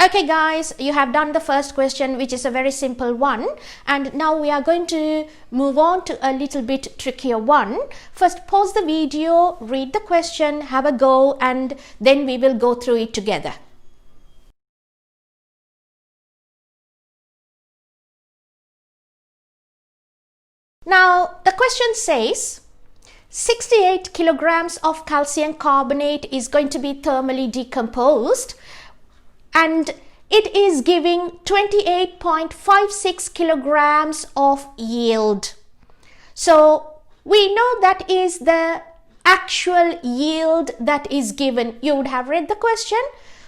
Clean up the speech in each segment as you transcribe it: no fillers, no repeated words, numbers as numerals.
Okay guys, you have done the first question, which is a very simple one, and now we are going to move on to a little bit trickier one. First, pause the video, read the question, have a go, and then we will go through it together. Now the question says 68 kilograms of calcium carbonate is going to be thermally decomposed, and it is giving 28.56 kilograms of yield. So we know that is the actual yield that is given. You would have read the question.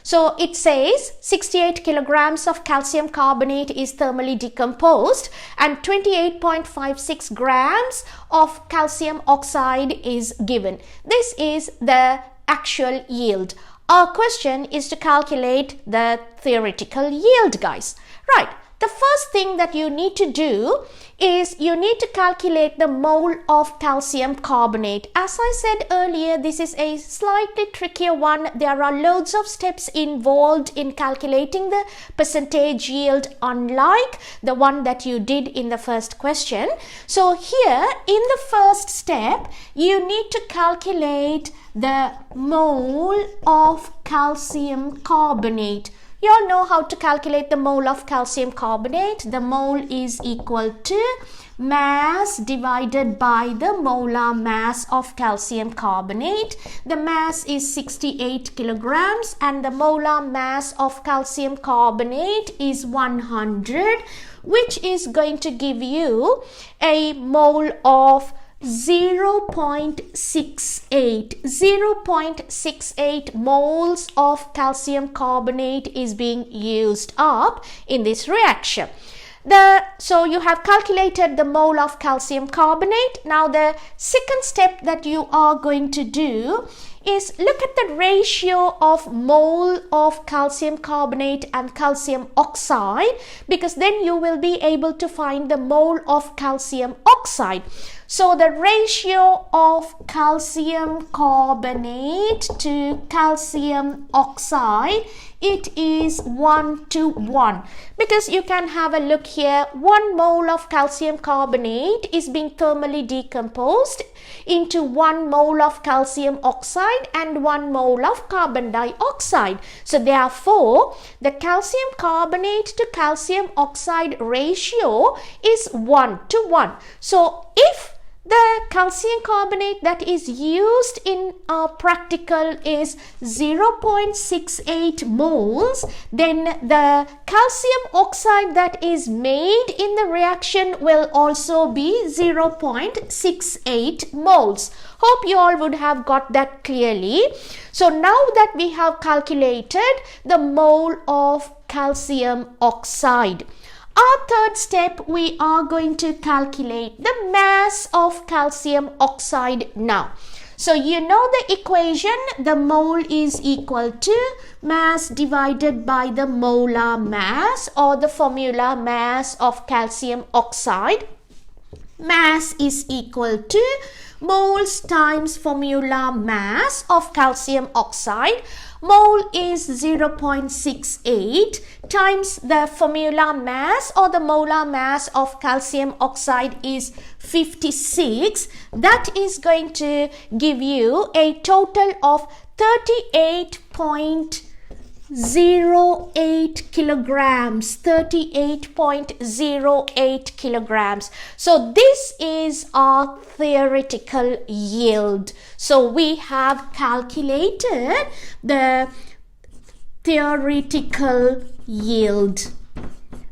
So it says 68 kilograms of calcium carbonate is thermally decomposed and 28.56 grams of calcium oxide is given. This is the actual yield. Our question is to calculate the theoretical yield, guys. Right, the first thing that you need to do is you need to calculate the mole of calcium carbonate. As I said earlier, this is a slightly trickier one. There are loads of steps involved in calculating the percentage yield, unlike the one that you did in the first question. So here in the first step, you need to calculate the mole of calcium carbonate. You all know how to calculate the mole of calcium carbonate. The mole is equal to mass divided by the molar mass of calcium carbonate. The mass is 68 kilograms and the molar mass of calcium carbonate is 100, which is going to give you a mole of 0.68 moles of calcium carbonate is being used up in this reaction. So you have calculated the mole of calcium carbonate. Now the second step that you are going to do is look at the ratio of mole of calcium carbonate and calcium oxide, because then you will be able to find the mole of calcium oxide. So the ratio of calcium carbonate to calcium oxide, it is 1:1, because you can have a look here. 1 mole of calcium carbonate is being thermally decomposed into 1 mole of calcium oxide and 1 mole of carbon dioxide. So therefore, the calcium carbonate to calcium oxide ratio is 1:1. So if the calcium carbonate that is used in our practical is 0.68 moles, then the calcium oxide that is made in the reaction will also be 0.68 moles. Hope you all would have got that clearly. So now that we have calculated the mole of calcium oxide, our third step, we are going to calculate the mass of calcium oxide now. So you know the equation, the mole is equal to mass divided by the molar mass, or the formula mass of calcium oxide. Mass is equal to moles times formula mass of calcium oxide. Mole is 0.68 times the formula mass, or the molar mass of calcium oxide is 56. That is going to give you a total of 38.08 kilograms. 38.08 kilograms. So this is our theoretical yield. So we have calculated the theoretical yield.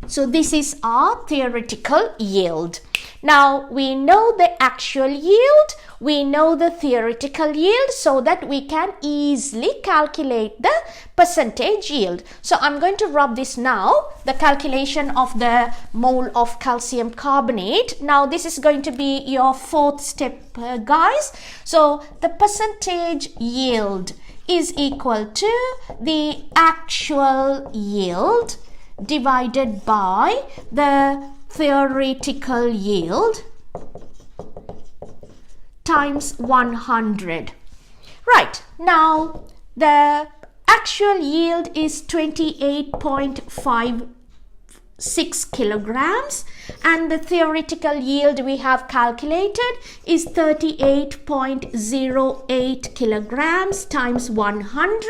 So this is our theoretical yield. Now we know the actual yield, we know the theoretical yield, so that we can easily calculate the percentage yield. So I'm going to rub this now, the calculation of the mole of calcium carbonate. Now this is going to be your fourth step, guys. So the percentage yield is equal to the actual yield divided by the theoretical yield times 100. Right, now the actual yield is 28.56 kilograms, and the theoretical yield we have calculated is 38.08 kilograms times 100,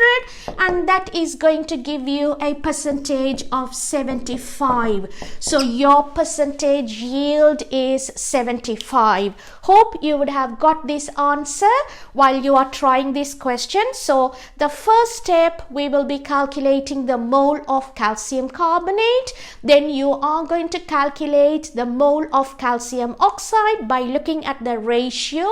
and that is going to give you a percentage of 75. So your percentage yield is 75. Hope you would have got this answer while you are trying this question. So the first step, we will be calculating the mole of calcium carbonate. Then you are going to calculate the mole of calcium oxide by looking at the ratio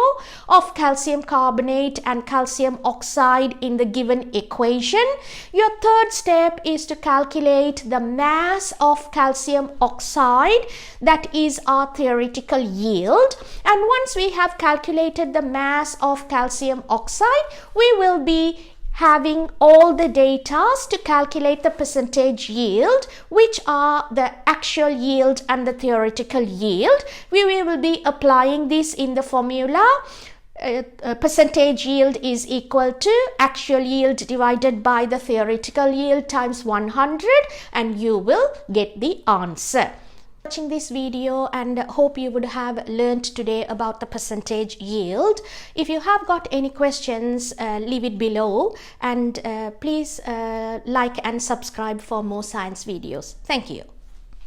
of calcium carbonate and calcium oxide in the given equation. Your third step is to calculate the mass of calcium oxide, that is our theoretical yield. And once we have calculated the mass of calcium oxide, we will be having all the data to calculate the percentage yield, which are the actual yield and the theoretical yield. We will be applying this in the formula. Percentage yield is equal to actual yield divided by the theoretical yield times 100, and you will get the answer. Watching this video, and hope you would have learned today about the percentage yield. If you have got any questions, leave it below, and please like and subscribe for more science videos. Thank you.